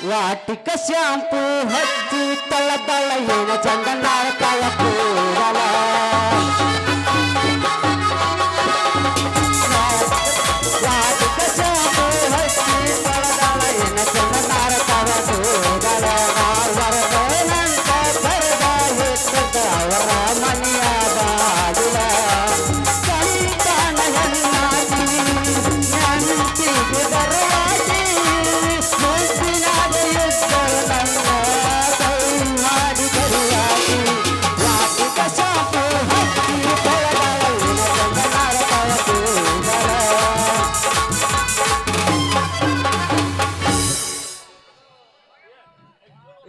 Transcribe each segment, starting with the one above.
ವಾಟಿಕ shampoo ಹಚ್ಚಿ ತಳ ತಳ ಏನ ಚಂದನಾರ ತಳ ಕೂಡಲ ವಾಟಿಕ ಶಾಂಪು ಹಚ್ಚಿ ತಳ ತಳ ಏನ ಚಂದನಾರ ತಳ ಕೂಡಲ ವರದನಂತ ಬರದ ಹೆತ್ತದ ಅವರ ಮನೆಯ ಬಾಗಿಲ ಸಂತಾನ ಹೆಣ್ಣಾಗಿ ನೆನಪಿಗೆ ಬರವಾಗಿ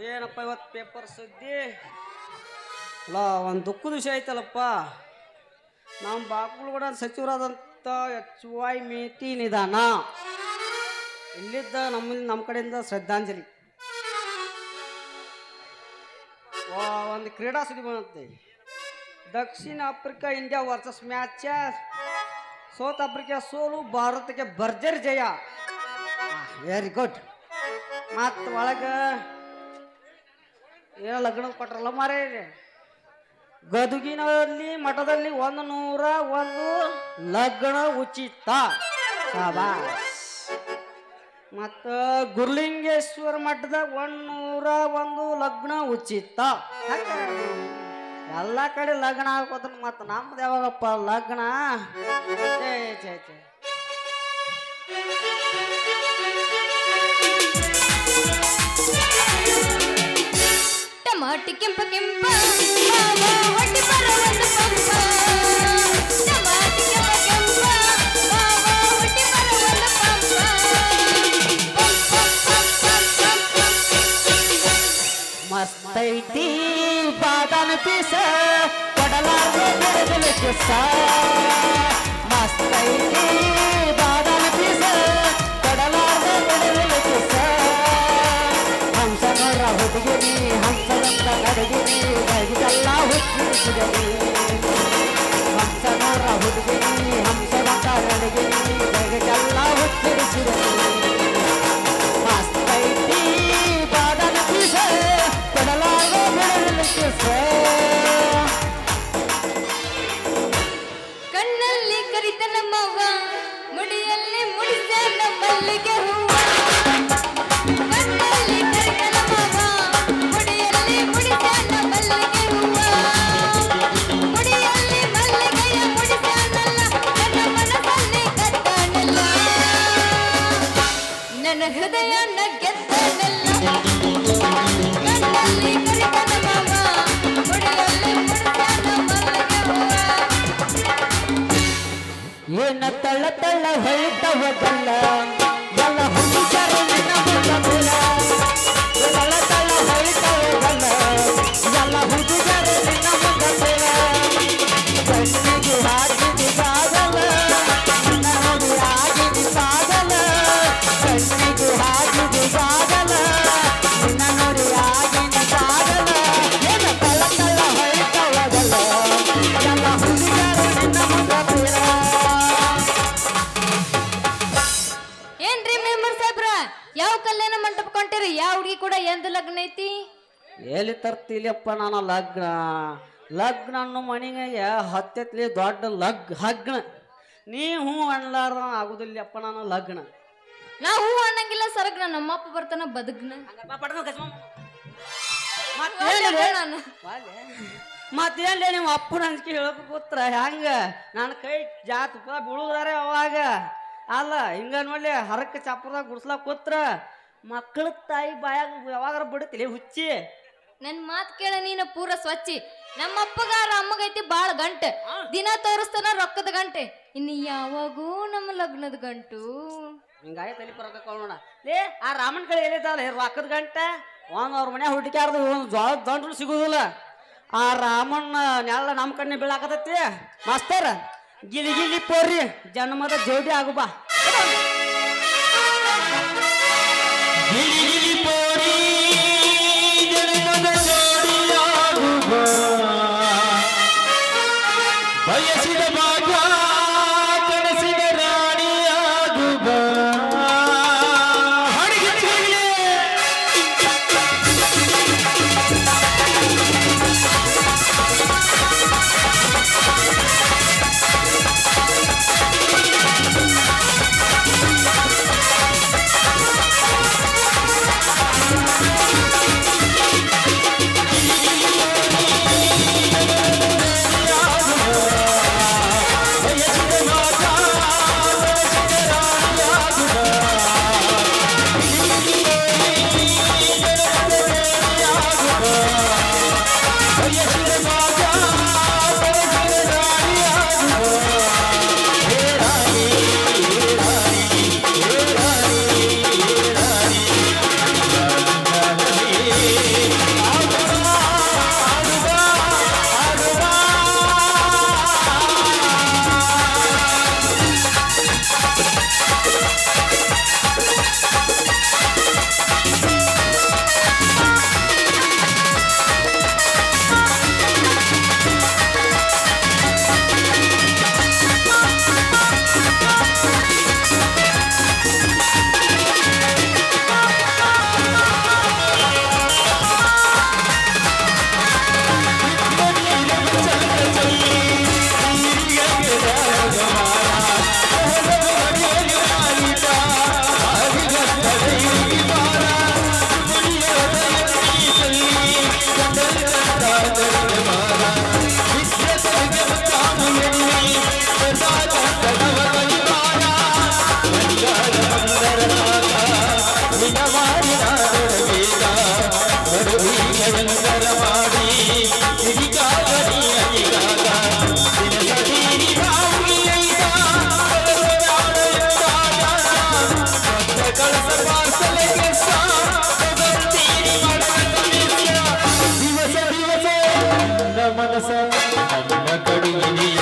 ಏನಪ್ಪ ಇವತ್ತು ಪೇಪರ್ ಸುದ್ದಿ ಅಲ್ಲ ಒಂದು ದುಃಖದ ವಿಷಯ ಐತಲ್ಲಪ್ಪ. ನಮ್ಮ ಬಾಗಲಕೋಡ ಸಚಿವರಾದಂಥ HY ಮೇಟಿ ನಿಧಾನ. ಇಲ್ಲಿದ್ದ ನಮ್ಮ ಕಡೆಯಿಂದ ಶ್ರದ್ಧಾಂಜಲಿ. ಒಂದು ಕ್ರೀಡಾ ಸುದ್ದಿ ಬಂದಂತೆ. ದಕ್ಷಿಣ Africa India versus match, south Africa ಸೋಲು, ಭಾರತಕ್ಕೆ ಭರ್ಜರಿ ಜಯ. Very good. ಮತ್ತು ಒಳಗೆ ಏನೋ ಲಗ್ನ ಕೊಟ್ರಲ್ಲ ಮಾರೇ, ಗದುಗಿನಲ್ಲಿ ಮಠದಲ್ಲಿ 101 ಲಗ್ನ ಉಚಿತ. ಮತ್ತು ಗುರುಲಿಂಗೇಶ್ವರ ಮಠದಾಗ 101 ಲಗ್ನ ಉಚಿತ. ಎಲ್ಲ ಕಡೆ ಲಗ್ನ ಹಾಕೋತ ಮತ್ತು ನಮ್ದು ಯಾವಾಗಪ್ಪ ಲಗ್ನ? ಛೇ ಛೇ ಛೇ. ಟಮಾಟಿ ಕೆಂಪ ಕೆಂಪ ಹೊಟ್ಟಿ ಬರ ಒಂದು ಪಂಪ. ಟಮಾಟಿ ಕೆಂಪ ಕೆಂಪ ಹೊಟ್ಟಿ ಬರ ಒಂದು ಪಂಪ. ಮಸ್ತೈತಿ ಬಾದಾನ ಪೀಸ ಕೊಡಲಾರ್ದೆ ಬೆಳೆದಲು ಕಿಸ. ಮಸ್ತೈತಿ ಬಾದಾನ ಪೀಸ ಕೊಡಲಾರ್ದೆ ಬೆಳೆದಲು ಕಿಸ. ಹಂಸ ನೋಡ್ರ ಹುಡುಗಿನಿ ಹಂಸದಂತ ಕಡಗಿನಿ ಬೆಳಗಿದೆಲ್ಲ ಹುಚ್ಚಿಸಿದನಿ. ಹಂಸ ನೋಡ್ರ ಹುಡುಗಿನಿ ಹಂಸದಂತ ಕಡಗಿನಿ ಬೆಳಗಿದೆಲ್ಲ ಹುಚ್ಚಿರಿಸಿದನಿ. ಮಸ್ತೈತಿ ಬಾದಾನ ಪೀಸ ಕೊಡಲಾರ್ದೆ ಬೆಳೆದಲು ಕಿಸ. ಕಣ್ಣಲ್ಲಿ ಕರಿತ ನಮ್ಮವ್ವ, ಮುಡಿಯಲ್ಲಿ ಮುಡಿಸ ಮಲ್ಲಿಗೆ ಹೂವ. ಕಣ್ಣಲ್ಲಿ ಕರಿತ ನಮ್ಮವ್ವ, ಮುಡಿಯಲ್ಲಿ ಮುಡಿಸ ಮಲ್ಲಿಗೆ ಹೂವ. ಮುಡಿಯಲ್ಲಿ ಮಲ್ಲಿಗೆಯ ಮುಡಿಸನಲ್ಲ, ನನ್ನ ಮನಸ್ಸಲ್ಲಿ ಕತ್ತನಲ್ಲ, ನನ್ನ ಹೃದಯನ ಗೆದ್ದನಲ್ಲ. ಕಣ್ಣಲ್ಲಿ ಕರಿತ ನಮ್ಮವ್ವ, ಮುಡಿಯಲ್ಲಿ ಮುಡಿಸ ಮಲ್ಲಿಗೆ ಹೂವ. ಏನ ತಳ್ಳ ತಳ್ಳ ಹೊಳಿತವ ಗಲ್ಲ ಎಲ್ಲ ಹುಡುಗರು ನಿನ್ನ ಮುಂದ ಬೀಳ. ತಳ್ಳ ತಳ್ಳ ಹೊಳಿತವ ಗಲ್ಲ ಎಲ್ಲ ಹುಡುಗರು ನಿನ್ನ ಮುಂದ ಬೀಳ. ಕಣ್ಣಿಗೆ ಹಾಕಿದಿ ಬಾಗಲ ನಿನ್ನ ನೋಡಿ ಆಗಿದಿ ಪಾಗಲ. ಕಣ್ಣಿಗೆ ಹಾಕಿದಿ ಬಾಗಲ ನಿನ್ನ ನೋಡಿ ಆಗಿದಿ ಪಾಗಲ. ಏನ ತಳ್ಳ ತಳ್ಳ ಹೊಳಿತವ ಗಲ್ಲ ಎಲ್ಲ ಹುಡುಗರು ನಿನ್ನ ಮುಂದ ಬೀಳ. ಏನ್ರಿ ಮೆಂಬರ್ ಸಾಬ್ರ, ಯಾವ ಕಲ್ಯಾಣ ಮಂಟಪ ಕೊಂಟಿರಿ? ಯಾವ ಹುಡುಗಿ ಕೂಡ ಎಂದ ಲಗ್ನ ಐತಿ? ಎಲ್ಲಿ ತರ್ತಿಲಿಯಪ್ಪ ನಾನು ಲಗ್ನ? ಲಗ್ನ ಅನ್ನೋ ಮನೆಗೆ ಹತ್ತತ್ಲಿ ದೊಡ್ಡ ಹಗ್ನ. ನೀ ಹ್ಞೂ ಅನ್ಲಾರ ಆಗುದಿಲ್ಲಪ್ಪ ನಾನು ಲಗ್ನ. ನಾ ಹೂ ಅನ್ನಂಗಿಲ್ಲ ಸರಗ್ನ, ನಮ್ಮಪ್ಪ ಬರ್ತಾನ ಬದುಗ್ನ. ಮತ್ತೇನ್ಲೇ ನಿಮ್ಮ ಅಪ್ಪನ ಅಂಜಿಕೆ ಹೇಳಕ್ ಕೂತ್ರ ಹೆಂಗ? ನನ್ನ ಕೈ ಜಾತ್ ಬೀಳುದಾರೆ ಅವಾಗ. ಅಲ್ಲ ಹಿಂಗ ನೋಡ್ಲಿ ಹರಕ್ಕೆ ಚಾಪದಾಗ ಗುಡ್ಸ್ಲಾಕ್ ಕೂತ್ರ ಮಕ್ಕಳ ತಾಯಿ ಬಾಯಾಗ ಯಾವಾಗಾರ ಬಿಡುತ್ತಿಲ್ಲ ಹುಚ್ಚಿ. ನನ್ ಮಾತ್ ಕೇಳ ನೀನ ಪೂರ ಸ್ವಚ್ಛಿ. ನಮ್ಮಪ್ಪಗಾರ ಅಮ್ಮಗೈತಿ ಬಾಳ ಗಂಟೆ, ದಿನ ತೋರಿಸ್ತಾನ ರೊಕ್ಕದ ಗಂಟೆ. ಇನ್ನು ಯಾವಾಗೂ ನಮ್ಮ ಲಗ್ನದ ಗಂಟು. ಹಿಂಗಾಗಿ ತಲೆ ಪರಕೋಣ ಲೇ. ಆ ರಾಮನ್ ಕಡೆ ಎಲ್ಲಿದ್ದಾವಲ್ಲ ರೊಕ್ಕದ ಗಂಟೆ ಅವ್ರ ಮನ್ಯಾಗ ಹುಡುಕ್ಯಾರ್ದು ಜೋಳದ ದಂಡ್ರು ಸಿಗುದಿಲ್ಲ. ಆ ರಾಮಣ್ಣ ನೆಲ್ಲ ನಮ್ಮ ಕಣ್ಣೆ ಬೀಳಾಕತೈತಿ. ಮಾಸ್ತರ ಗಿಲಿ ಗಿಲಿ ಪೋರಿ ಜನ್ಮದ ಜೋಡಿ ಆಗು ಬಾ. ಗಿಲಿ ಗಿಲಿ ಪೋರಿ ಜನ್ಮದ ಜೋಡಿ ಆಗು ಬಾ. ಬಯಸಿದ ಭಾಗ್ಯ ಕನಸಿನ ರಾಣಿ ಆಗು ಬಾ. ಮನಸ ನನ್ನ ಕಡಿಗೆ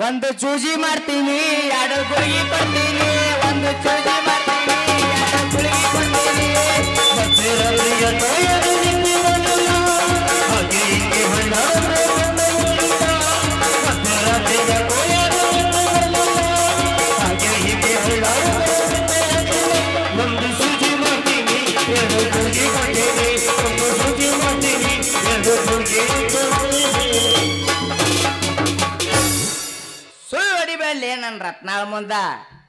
ಒಂದು ಚೂಜಿ ಮಾಡ್ತೀನಿ ಎರಡು ಗುಳಿಗೆ ಕೊಡ್ತೀನಿ ಒಂದು ಚೂಜಿ ಮಾಡ್ತೀನಿ ಎರಡು ಗುಳಿಗೆ ಕೊಡ್ತೀನಿ ಮಧ್ಯರಲ್ಲಿಯ ತೊಳೆಯಲು ನಿಂತಿರಲಿಲ್ಲ ಹಾಗೆ ಹಿಂಗೆ ಮಧ್ಯರಾತ್ರಿಯ ತೊಳೆಯಲು ನಿಂತಿರಲಿಲ್ಲ ಹಾಗೆ ಹಿಂಗೆ ಒಂದು ಸೂಜಿ ಮಾಡ್ತೀನಿ ಎರಡು ಗುಳಿಗೆ ಕೊಡ್ತೀನಿ ಒಂದು ಸೂಜಿ ಮಾಡ್ತೀನಿ ಎರಡು ಗುಳಿಗೆ ಹೊಡಿಬೇಡ್ಲಿ ನನ್ನ ರತ್ನಾಳ ಮುಂದ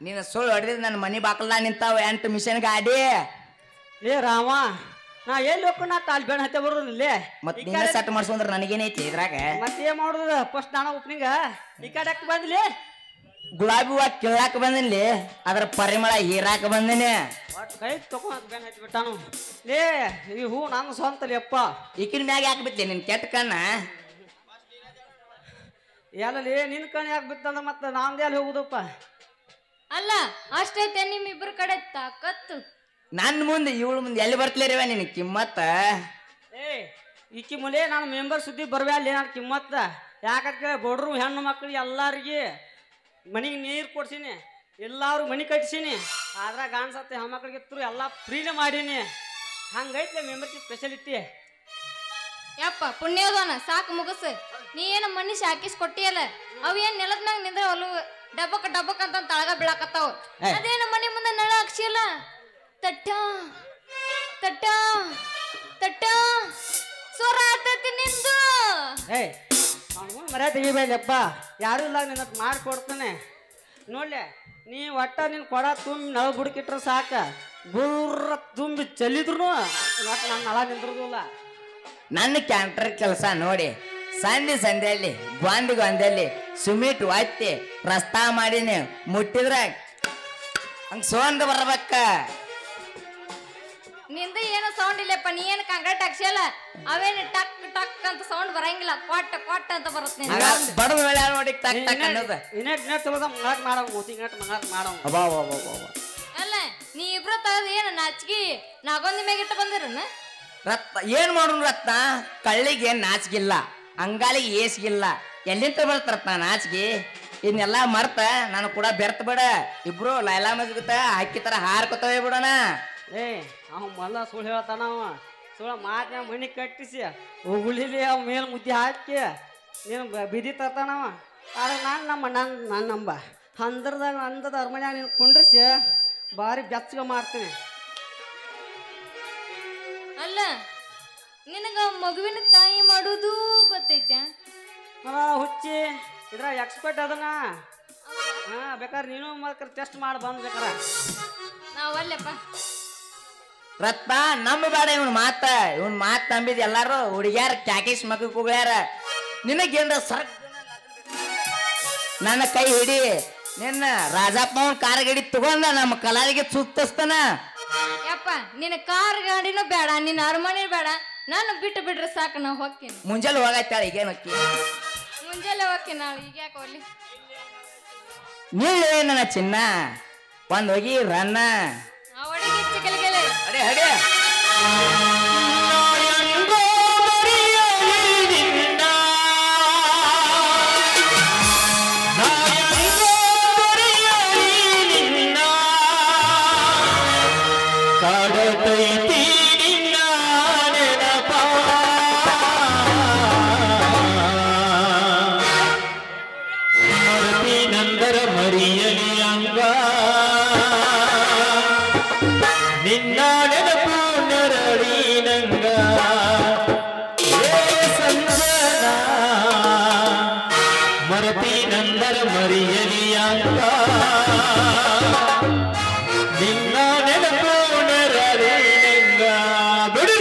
ನೀನು ಸುಳ್ಳು ಹೊಡೆದಿದ್ ನನ್ನ ಮನಿ ಬಾಕಲ್ದ ನಿಂತಾವ 8 ಮಿಷನ್ ಗಾಡಿ ಲೇ ರಾಮ ನಾ ಎಲ್ಲಿ ಹೋಗ್ಕೊಂಡು ಅಲ್ಲಿ ಬೆಣ್ಣ ಹತ್ತೆ ಬರೋದಿಲ್ಲ ಮತ್ ನೀನ ಸೆಟ್ ಮಾಡ್ಸಂದ್ರ ನನಗೇನೈತಿ ಇದ್ರಾಗ ಮತ್ತೇನ್ ಮಾಡುದು ಫಸ್ಟ್ ನಾನು ಓಪನಿಂಗ ಈ ಕಡೆ ಯಾಕೆ ಬಂದ್ಲಿ ಗುಲಾಬಿ ಹೂವ ಕೀಳಾಕ ಬಂದಿನ್ಲಿ ಅದ್ರ ಪರಿಮಳ ಹೀರಾಕ ಬಂದಿನಿ ಒಟ್ಟು ಕೈ ತಗೊಂಡ್ ಬೆಣ್ಣ ಹತ್ತಿ ಬಿಟ್ಟಾನು ಲೇ ಈ ಹೂ ನಾನು ಸ್ವಂತಲಿ ಅಪ್ಪ ಈಕಿನ ಮ್ಯಾಗ ಯಾಕೆ ಬಿತ್ಲಿ ನಿನ್ ಕೆಟ್ಟ ಕಣ್ಣ ಎಲ್ಲಲ್ಲಿ ನಿನ್ ಕಣ್ ಯಾಕೆ ಬಿತ್ತಂದ್ರ ಮತ್ತೆ ನಾಂದೇ ಅಲ್ಲಿ ಹೋಗುದಪ್ಪ ಅಲ್ಲ ಅಷ್ಟೈತೆ ನಿಮ್ಮಿಬ್ರ ಕಡೆ ತಾಕತ್ತು ನನ್ನ ಮುಂದೆ ಇವಳು ಮುಂದೆ ಎಲ್ಲಿ ಬರ್ತಿಲ್ಲ ನಿನ್ ಕಿಮ್ಮತ್ತ ಏ ಈಕಿ ಮುಲೆ ನಾನು ಮೆಂಬರ್ ಸುದ್ದಿ ಬರ್ಬೇ ಅಲ್ಲಿ ನಾನು ಕಿಮ್ಮತ್ತ ಯಾಕಂತ ಬಡ್ರು ಹೆಣ್ಣು ಮಕ್ಳಿಗೆ ಎಲ್ಲಾರಿಗೆ ಮನಿಗೆ ನೀರು ಕೊಡ್ಸೀನಿ ಎಲ್ಲಾರು ಮನಿ ಕಟ್ಸೀನಿ ಆದ್ರ ಗಾನ್ಸತ್ತೆ ಹೆಣ್ಮಕ್ಳಿಗೆ ಇತ್ತು ಎಲ್ಲ ಫ್ರೀನೇ ಮಾಡೀನಿ ಹಂಗೈತೆ ಮೆಂಬರ್ಶಿಪ್ ಸ್ಪೆಷಲಿಟಿ ಯಪ್ಪ ಪುಣ್ಯೋದನ ಸಾಕು ಮುಗಸ್ ನೀ ಏನು ಮನುಷ್ಯ ಹಾಕಿಸ್ ಕೊಟ್ಟಿಯಲ್ಲ ಅವ್ ಏನ್ ನೆಲದ ಮ್ಯಾಗ ನಿಂದ್ರ ಒಲು ಡಬ್ಬಕ್ ಅಂತ ತಳಗ ಬೀಳಾಕತ್ತಾವ ಅದೇನು ಮನೆ ಮುಂದೆ ನಳ ಹಾಕ್ಸಿಯಲ್ಲ ತಟ್ಟ ತಟ್ಟ ತಟ್ಟ ಸ್ವರ ಆತೈತಿ ನಿಂದು ಏಯ್ ಅವನು ಮರ್ಯಾದೆ ತೆಗಿಬೇಡಪ್ಪ ಯಾರು ಇಲ್ಲ ನಿನ್ನ ಮಾಡಿಕೊಡ್ತಾನೆ ನೋಡ್ಲೆ ನೀ ಒಟ್ಟ ನಿನ್ ಕೊಡ ತುಂಬಿ ನಳ ಬುಡಕಿಟ್ರೆ ಸಾಕ ಬುರ್ರ ತುಂಬಿ ಚೆಲ್ಲಿದ್ರು ಒಟ್ಟು ನನ್ನ ನಳ ನಿಂದ್ರದಿಲ್ಲ ನನ್ನ ಕ್ಯಾಂಟ್ರ್ ಕೆಲಸ ನೋಡಿ ಸಂಧಿಯಲ್ಲಿ ಗೊಂದಿಗೊಂದಲ್ಲಿ ಸುಮಿಟ್ ಒತ್ತಿ ರಸ್ತಾ ಮಾಡೀನಿ ಮುಟ್ಟಿದ್ರ ಹಂಗ ಸೋಂದ್ ಬರ್ಬೇಕ ನಿಂದ ಏನು ಸೌಂಡ್ ಇಲ್ಲಪ್ಪ ನೀ ಏನು ಕಾಂಕ್ರೀಟ್ ಹಾಕ್ಸಿಯಲ್ಲ ಅವೇನು ಟಕ್ ಟಕ್ ಅಂತ ಸೌಂಡ್ ಬರಂಗಿಲ್ಲ ಕೊಟ್ಟ ಕೊಟ್ಟ ಅಂತ ಬರುತ್ತೆ ಬಡದ ವೇಳೆ ನೋಡಿ ಟಕ್ ಟಕ್ ಅನ್ನೋದು ಇನ್ನೆಟ್ ತಗೋದ ಮಂಗಾಕ್ ಮಾಡವ್ ಮೂತಿ ಗಂಟು ಮಂಗಾಕ್ ಮಾಡವ್ ಅಲ್ಲ ನೀ ಇಬ್ರು ತಗದ್ ಏನು ನಾಚಿಗೆ ನಾಗೊಂದಿ ಮ್ಯಾಗಿಟ್ಟು ಬಂದಿರನ ರತ್ನ ಏನ್ ಮಾಡೋಣ ರತ್ನ ಕಳ್ಳಿಗೆ ನಾಚಿಗಿಲ್ಲ ಅಂಗಾಲಿಗೆ ಏಸ್ಗಿಲ್ಲ ಎಲ್ಲಿಂದ ಬರ್ತರತ್ನ ನಾಚಿಗೆ ಇದನ್ನೆಲ್ಲ ಮರ್ತ ನಾನು ಕೂಡ ಬೆರ್ತ ಬಿಡ ಇಬ್ರು ಲೈಲಾ ಮಜ್ಗುತ್ತ ಹಾಕಿ ತರ ಹಾರ್ಕೊತವೇ ಬಿಡೋಣ ಏ ಅವ್ ಮಲ್ಲ ಸುಳ್ಳು ಹೇಳ್ತಾನ ಅವ ಸುಳ್ಳ ಮಾತಿನ ಮನಿ ಕಟ್ಟಿಸಿ ಉಗುಳಿಲಿ ಅವ್ ಮೇಲೆ ಮುದ್ದೆ ಹಾಕಿ ನೀನು ಬಿದಿ ತರ್ತಾನವ ಆದ್ರೆ ನಾನು ನಂಬ ಅಂದ್ರದಾಗ ಅಂದದ ಅರಮನ್ಯಾಗ ನೀನು ಕುಂಡ್ರಿಸಿ ಭಾರಿ ಬೆಚ್ಚಗ ಮಾಡ್ತೀನಿ ಅಲ್ಲ ನಿನಗ ಮಗುವಿನ ತಾಯಿ ಮಾಡೋದು ಗೊತ್ತೈತೆ ಹುಚ್ಚಿ ಇದ್ರ ಎಕ್ಸ್ಪರ್ಟ್ ಅದನ್ನ ಹಾ ಬೇಕಾದ್ರೆ ನೀನು ಮಾತ್ರ ಟೆಸ್ಟ್ ಮಾಡಿ ಬಂದ್ ಬೇಕಾರ ನಾವಲ್ಲಪ್ಪ ರತ್ನ ನಂಬಬೇಡ ಇವನ್ ಮಾತ್ ನಂಬಿದ ಎಲ್ಲಾರು ಹುಡುಗ್ಯಾರ ಕ್ಯಾಕೇಶ್ ಮಗ ಕೂಗ್ಯಾರ ನಿನಗೇನ್ರ ನನ್ನ ಕೈ ಹಿಡಿ ನಿನ್ನ ರಾಜಪ್ಪನ ಕಾರ್ ಗಾಡಿ ತಗೊಂಡ ನಮ್ಮ ಕಲಾವಿಗೆ ಸುತ್ತಿಸ್ತಾನ. ಯಪ್ಪ ನಿನ್ನ ಕಾರ್ ಗಾಡಿನೂ ಬೇಡ, ನಿನ್ನ ಅರಮನೆ ಬೇಡ, ನಾನು ಬಿಟ್ಟು ಬಿಡ್ರೆ ಸಾಕು, ನಾ ಹೋಗ್ತೀನಿ. ಮುಂಜಾನೆ ಹೋಗಾಯ್ತಾಳ ಈಗೇನಕ್ಕಿ ಮುಂಜಾನೆ ಹೋಗ್ತೀನಿ, ನಾಳೆ ಈಗ ಯಾಕೆ ಹೋಗ್ಲಿ. ನೀವೇ ನನ್ನ ಚಿನ್ನ ಒಂದ್ ಹೋಗಿ ರನ್ನ ಅವಳಿಗೆ ಚಿಕ್ಕಲಿಗೆಲೆ ಅಡೆ ಅಡೆ ಮರಿಯಲಿ ಅಂಗ ನಿನ್ನ ನೆನಪು ನರಳಿ ನಂಗ ಸಂಜನ ಮರತಿ ನಂದರ ಮರಿಯಲಿ ಅಂಗ ನಿನ್ನ ನೆನಪು ನರಳಿ ನಂಗ ಬಿಡು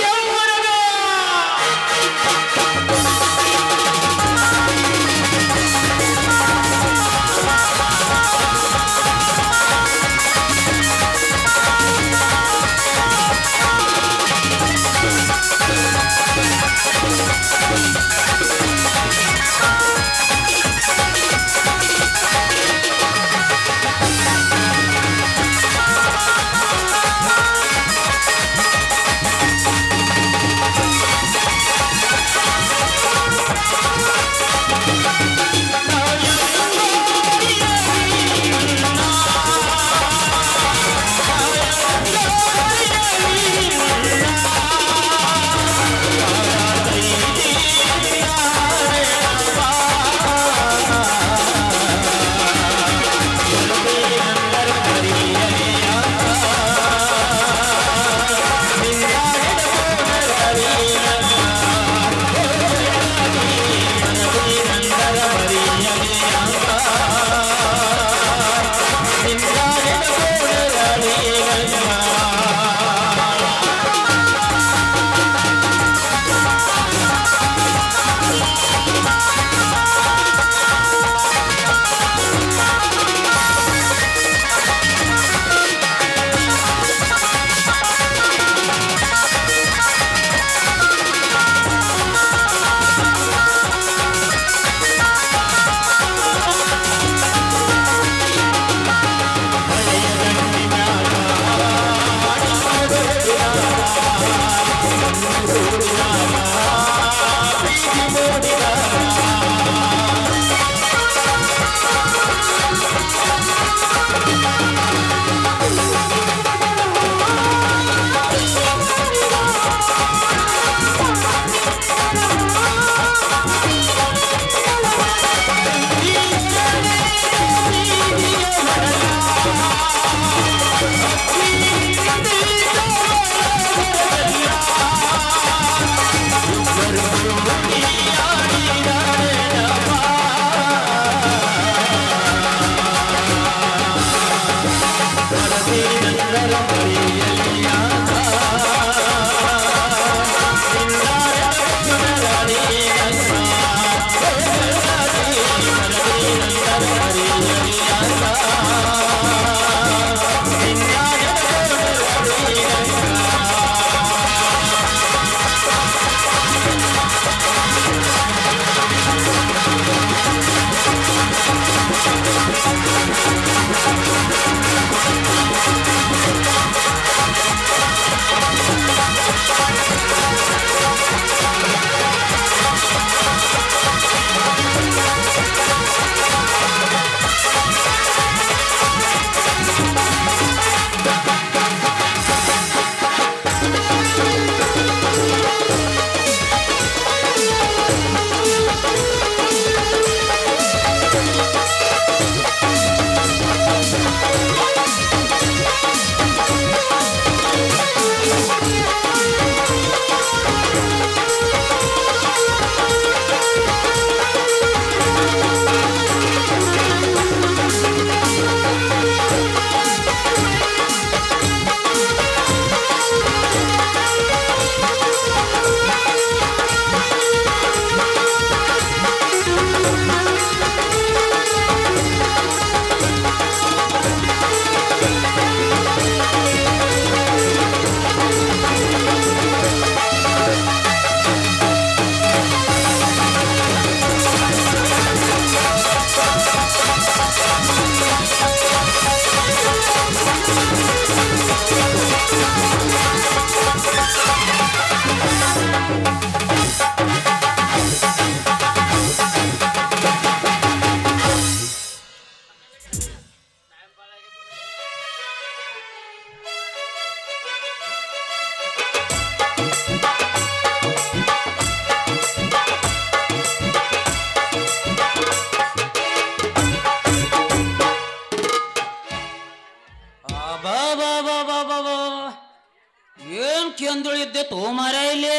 ಅಂದಳು ಇದ್ದೆ ತೋಮಾರ ಇಲ್ಲಿ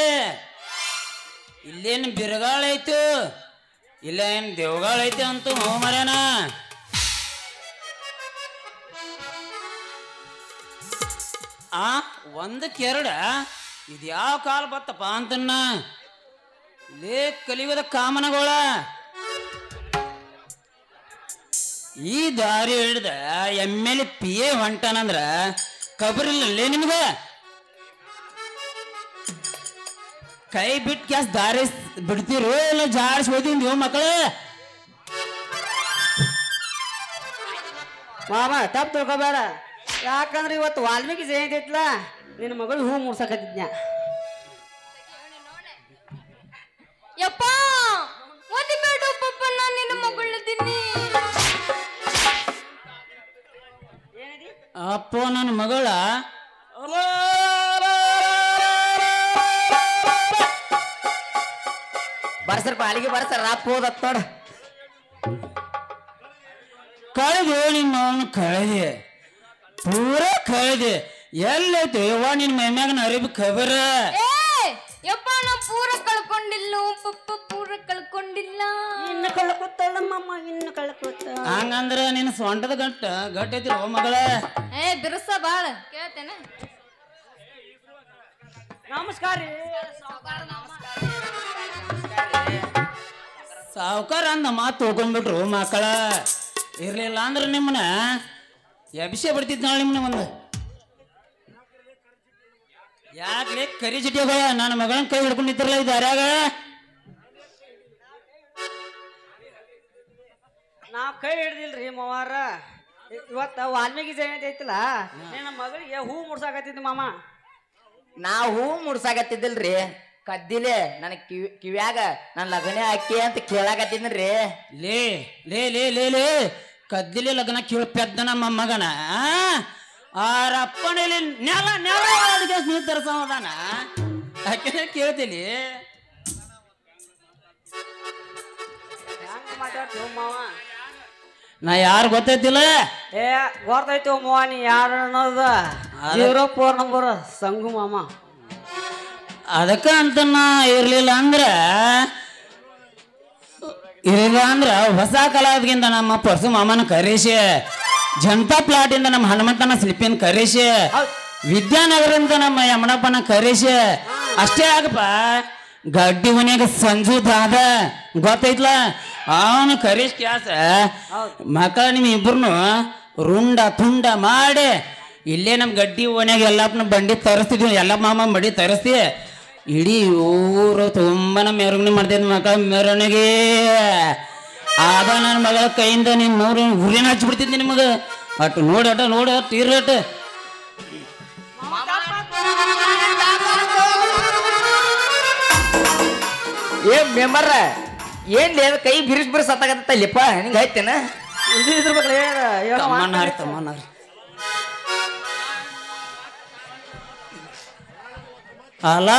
ಇಲ್ಲೇನು ಬಿರುಗಾಳ ಐತು ಇಲ್ಲ ಏನ್ ದೇವಗಾಳ ಐತೆ ಅಂತ ಮರ್ಯಾನ ಆ ಒಂದಕ್ಕೆರಡ ಇದು ಯಾವ ಕಾಲ ಬತ್ತಪ್ಪ ಅಂತನ್ನ ಲೇ ಕಲಿಯುಗದ ಕಾಮನಗೋಳ ಈ ದಾರಿ ಹಿಡ್ದ ಎಮ್ಮೆಲೆ ಪಿ ಎ ಹೊಂಟಾನಂದ್ರ ಕಬರಿಲ್ಲೇ ನಿಮ್ಗ ಕೈ ಬಿಟ್ಟು ಕ್ಯಾಸ್ ದಾರಿ ಬಿಡ್ತಿರೋ ಇಲ್ಲ ಜಾರಿಸಿ ಹೋದಿನ್ಯೋ ಮಕ್ಕಳ ಮಾಮ ತಪ್ಪು ತಿಳ್ಕೊಬೇಡ ಯಾಕಂದ್ರೆ ಇವತ್ತು ವಾಲ್ಮೀಕಿ ಜಯಂತಿ ಐತ್ಲ ನಿನ್ನ ಮಗಳು ಹೂ ಮುಡ್ಸಕತ್ತಿದ್ನ್ಯಾ ಯಪ್ಪ ಓದಿಬೇಡ ಪಪ್ಪ ನಾನು ನಿನ್ನ ಮಗಳಿದ್ದೀನಿ ಅಪ್ಪೋ ನನ್ನ ಮಗಳ ಬರ್ಸರ್ಪ ಅಲ್ಲಿಗೆ ಬರ್ಸರ್ ರಾಪ್ ಹೋದತ್ ನೋಡ ಕಳೆದು ನಿಮ್ಮ ಅವನು ಕಳೆದೆ ಪೂರ ಕಳೆದೆ ಎಲ್ಲೈತೆ ಯವ್ವ ನಿನ್ನ ಮೈಮ್ಯಾಗ ಅರಿಬಿ ಖಬರ ಏ ಯಪ್ಪ ನಾ ಪೂರ ಕಳ್ಕೊಂಡಿಲ್ಲ ಪಪ್ಪ ಪೂರ ಕಳ್ಕೊಂಡಿಲ್ಲ ಇನ್ನು ಕಳ್ಕೊತಾಳಮ್ಮಮ್ಮ ಇನ್ನು ಕಳ್ಕೊತ ಹಂಗಂದ್ರ ನಿನ್ನ ಸೊಂಟದ ಗಟ್ಟ ಐತಿ ಓ ಮಗಳ ಏ ಬಿರುಸ ಬಾಳ ಕೇಳ್ತೇನೆ ನಮಸ್ಕಾರ ಸಾವುಕಾರ ಅಂದ ಮಾತು ಹೋಗ್ಕೊಂಡ್ಬಿಟ್ರು ಮಕ್ಕಳ ಇರ್ಲಿಲ್ಲ ಅಂದ್ರೆ ನಿಮ್ಮನ್ನ ಎಬಿಸೆ ಬಿಡ್ತಿದ್ ನಾಳೆ ನಿಮ್ಮನ್ನ ಒಂದು ಯಾಕ್ಲೆ ಕರಿ ಚಿಟಿಗಳ ನನ್ನ ಮಗಳನ್ನ ಕೈ ಹಿಡ್ಕೊಂಡಿದ್ರಲ್ಲ ಇದು ಯಾರ್ಯಾಗ ನಾವ್ ಕೈ ಹಿಡ್ದಿಲ್ರಿ ಮವಾರ ಇವತ್ತ ವಾಲ್ಮೀಕಿ ಜಯಂತಿ ಐತಿಲ್ಲ ನಿನ್ನ ಮಗಳಿಗೆ ಹೂ ಮುಡ್ಸಾಕತ್ತಿದ್ದ ಮಾಮ ನಾವು ಹೂ ಮುಡ್ಸಾಕತ್ತಿದ್ದಲ್ರಿ ಕದ್ದಿಲೆ ನನ್ನ ಕಿವ್ಯಾಗ ನನ್ನ ಲಗ್ನ ಹಾಕಿ ಅಂತ ಕೇಳಾಕತ್ತಿದ್ರಿ ಲೇ ಲೇ ಲೇ ಲೇ ಲೇ ಕದ್ದಿಲೆ ಲಗ್ನ ಕೇಳ ಪೆದ್ದ ನಮ್ಮ ಮಗನ ಆರಪ್ಪನಲ್ಲಿ ನೆಲ ನೆಲ ಅದಕ್ಕೆ ನೀ ತರಸದಾನ ಯಾಕೆ ಕೇಳ್ತೀನಿ ಹೆಂಗ ಮಾತಾಡ್ತೀವಿ ಮಾವ ನಾ ಯಾರು ಗೊತ್ತೈತಿಲ್ಲ ಏ ಗೊತ್ತೈತಿ ಮಾವ ನೀ ಯಾರು ಅನ್ನೋದ 04 ನಂಬರ್ ಸಂಗು ಮಾಮ ಅದಕ್ಕ ಅಂತ ನಾ ಇರ್ಲಿಲ್ಲ ಅಂದ್ರ ಹೊಸ ಕಲಾವಿದಗಿಂದ ನಮ್ಮ ಪರ್ಸು ಮಾಮನ ಕರೀಸಿ ಜನತಾ ಪ್ಲಾಟ್ ಇಂದ ನಮ್ಮ ಹನುಮಂತನ ಸ್ಲಿಪಿನ ಕರೀಸಿ ವಿದ್ಯಾನಗರದಿಂದ ನಮ್ಮ ಯಮನಪ್ಪನ ಕರೀಸಿ ಅಷ್ಟೇ ಆಗಪ್ಪ ಗಡ್ಡಿ ಮನ್ಯಾಗ ಸಂಜು ದಾದ ಗೊತ್ತೈತ್ಲ ಅವನು ಕರೀಸ್ ಕ್ಯಾಸ ಮಕ್ಕಳ ನಿಮ್ ಇಬ್ರು ರುಂಡ ತುಂಡ ಮಾಡಿ ಇಲ್ಲೇ ನಮ್ಮ ಗಡ್ಡಿ ಓನ್ಯಾಗ ಎಲ್ಲಪ್ಪನ ಬಂಡಿ ತರಿಸ್ತಿದ್ವಿ ಎಲ್ಲ ಮಾಮ ಬಡಿ ತರಿಸ್ತಿ ಇಡೀ ಊರು ತುಂಬ ಮೆರವಣಿಗೆ ಮಾಡ್ತಿದ್ವಿ ಮಕ್ಕಳ ಮೆರವಣಿಗೆ ಆಗ ನನ್ನ ಮಗಳ ಕೈಯಿಂದ ನಿಮ್ಮ ಉರಿನ ಹಚ್ಚಿಬಿಡ್ತಿದ್ದೆ ನಿಮಗೆ ಅಟ್ಟು ನೋಡಿ ಇರಟ್ ಏನ್ ಮೆಂಬರ್ ಏನ್ ಕೈ ಬಿರುಸ್ ಸತ್ತಾಗತ್ತಲ್ಲಿಪ್ಪ ನಿಂಗೆ ಆಯ್ತೇನ ಇದ್ರ ಬಗ್ಗೆ ತಮ್ಮನಾರಿ ಅಲ್ಲ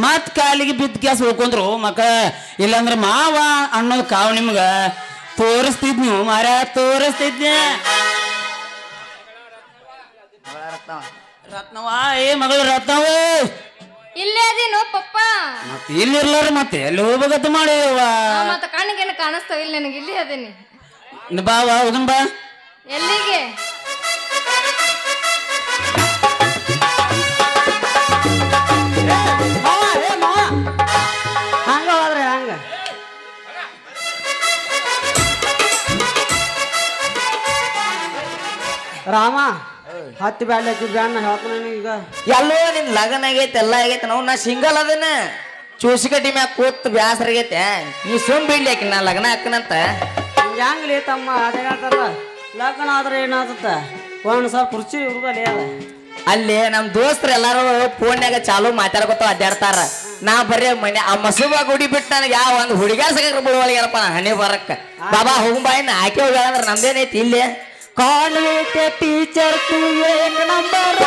ಮತ್ ಕಾಲಿಗೆ ಬಿದ್ದ ಗ್ಯಾಸ್ ಹೋಗ್ಕೊಂಡ್ರು ಮಕ್ಕಳ ಇಲ್ಲಾಂದ್ರೆ ಮಾವ ಅನ್ನೋದು ಕಾವು ನಿಮ್ಗ ತೋರಿಸ್ತಿದ್ ನೀವು ಮಾರ ತೋರಿಸ್ತಿದ್ನೆ ರತ್ನವ ಏ ಮಗಳು ರತ್ನವ ಇಲ್ಲೇ ಅದೇನೋ ಪಪ್ಪ ಮತ್ತೆ ಇಲ್ಲಿರ್ಲಾರ ಮತ್ತೆ ಎಲ್ಲಿ ಹೋಗ್ಬೇಕತ್ತ ಮಾಡಿವ ಮತ್ತ ಕಣ್ಣಿಗೇನು ಕಾಣಿಸ್ತಾವ ಇಲ್ಲ ನನಗೆ ಇಲ್ಲಿ ಅದೇನಿ ಬಾವ ಹೋಗನ್ ಬಾ ಎಲ್ಲಿಗೆ ಹಂಗ ಹೋದ್ರೆ ಹಂಗ ರಾಮ ಹತ್ತಿ ಬ್ಯಾಡ ಬ್ಯಾಡ ಹೇಳ್ತಾನೆ ಈಗ ಎಲ್ಲೋ ನಿನ್ ಲಗ್ನ ಆಗೈತೆ ಎಲ್ಲ ಆಗೈತೆ ನಾವು ನಾ ಸಿಂಗಲ್ ಅದನ್ನ ಚೂಸಿ ಕಡ್ಡಿ ಮ್ಯಾಗ ಕೂತ್ ಬ್ಯಾಸರ ಆಗೈತೆ ನೀ ಸುಮ್ ಬಿಡ್ಲಿಕ್ಕೆ ನಾ ಲಗ್ನ ಹಾಕನಂತ ಹೆಂಗ್ಲಿ ತಮ್ಮ ಅದೇ ಹೇಳ್ತಾರಲ್ಲ ಲಗ್ನ ಆದ್ರೆ ಏನಾಗುತ್ತ ಒಂದ್ ಸ್ವಲ್ಪ ರುಚಿ ಹುಡುಗಲಿ ಅದ ಅಲ್ಲಿ ನಮ್ ದೋಸ್ತರು ಎಲ್ಲಾರು ಫೋನ್ಯಾಗ ಚಾಲು ಮಾತಾಡ್ಕೊತ ಅಡ್ಡಾಡ್ತಾರ ನಾ ಬರೀ ಮನೆ ಆ ಮಸೂಬಾ ಗುಡಿ ಬಿಟ್ಟು ನನಗೆ ಯಾವ ಒಂದು ಹುಡುಗ ಸಗ ಬಿಡುವಳಿಗಾರಪ್ಪ ನಾ ಹಣೆ ಬರಕ್ಕ ಬಾಬಾ ಹೋಗ್ಬಾಯಿನ ಆಕೆ ಹೋಗ್ಯಾಳಂದ್ರ ನಮ್ದೇನೈತಿ ಇಲ್ಲಿ ಕಾನ್ವೆಂಟ್ ಟೀಚರ್ ನಂಬರ್